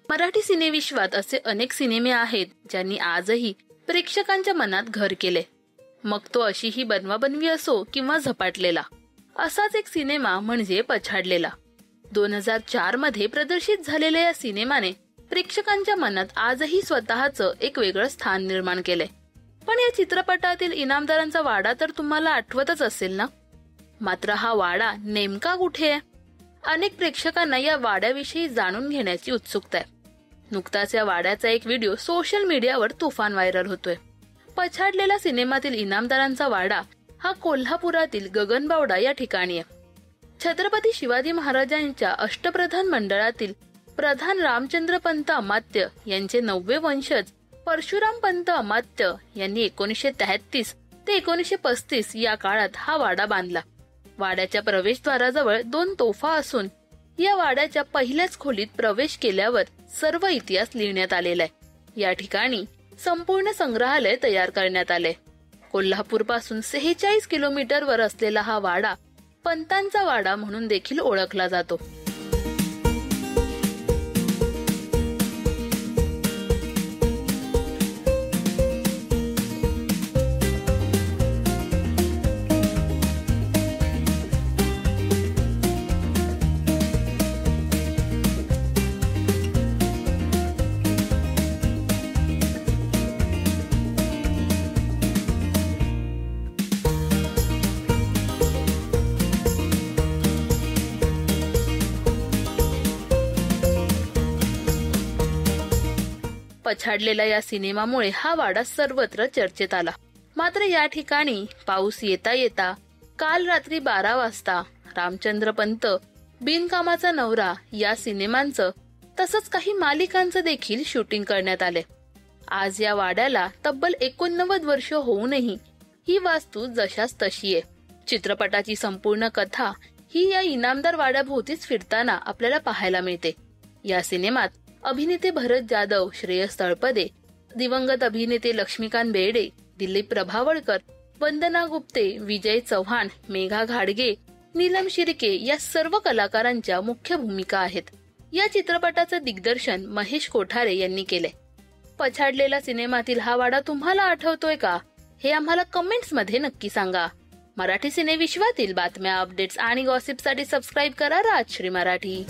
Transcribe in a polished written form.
मराठी सिनेविश्वात असे अनेक सिनेमे आहेत ज्यांनी आजही प्रेक्षकांच्या मनात घर केले. मग तो अशीही बनवाबनवी असो किंवा झपाटलेला. असाच एक सिनेमा म्हणजे पछाडलेला. 2004 मध्ये प्रदर्शित झालेल्या या सिनेमाने प्रेक्षकांच्या मनात आजही स्वतःचं एक वेगळं स्थान निर्माण केलंय. पण या चित्रपटातील इनामदारांचा वाडा तर तुम्हाला आठवतच असेल ना? मात्र हा वाडा नेमका कुठे आहे? अनेक प्रेक्षकांना या वाड्याविषयी जाणून घेण्याची उत्सुकता आहे. नुकताच या वाड्याचा एक व्हिडिओ सोशल मीडियावर तुफान व्हायरल होतोय. पछाडलेला सिनेमातील इनामदारांचा वाडा हा कोल्हापुरातील गगनबावडा या ठिकाणी आहे. छत्रपती शिवाजी महाराजांच्या अष्टप्रधान मंडळातील प्रधान रामचंद्र पंत अमात्य यांचे 9वे वंशज परशुराम पंत अमात्य यांनी 1933 ते 1935 या काळात हा वाडा बांधला. वाड्याच्या प्रवेशद्वाराजवळ 2 तोफा असून या वाड्याच्या पहिल्याच खोलीत प्रवेश केल्यावर सर्व इतिहास लिहिण्यात आलेला आहे. या ठिकाणी संपूर्ण संग्रहालय तयार करण्यात आले. कोल्हापूर पासून 46 किलोमीटरवर असलेला हा वाडा पंतांचा वाडा म्हणून देखील ओळखला जातो. पछाडलेला या सिनेमामुळे हा वाडा सर्वत्र चर्चेत आला. मात्र या ठिकाणी पाऊस येता येता काल रात्री 12 वाजता रामचंद्र पंत, बिनकामाचा नवरा या सिनेमांचं तसंच काही मालिकांचं देखील शूटिंग करण्यात आले. आज या वाड्याला तब्बल 89 वर्ष होऊनही ही वास्तू जशाच तशी आहे. चित्रपटाची संपूर्ण कथा ही या इनामदार वाड्याभोवतीच फिरताना आपल्याला पाहायला मिळते. या सिनेमात अभिनेते भरत जाधव, श्रेयस तळपदे, दिवंगत अभिनेते लक्ष्मीकांत बेर्डे, दिलीप प्रभावळकर, वंदना गुप्ते, विजय चव्हाण, मेघा घाडगे, नीलम शिर्के या सर्व कलाकारांच्या मुख्य भूमिका आहेत. या चित्रपटाचं दिग्दर्शन महेश कोठारे यांनी केले. पछाडलेला सिनेमातील हा वाडा तुम्हाला आठवतोय का? हे आम्हाला कमेंट्स मध्ये नक्की सांगा. मराठी सिनेविश्वातील बातम्या, अपडेट्स आणि गॉसिपसाठी सबस्क्राईब करा राजश्री मराठी.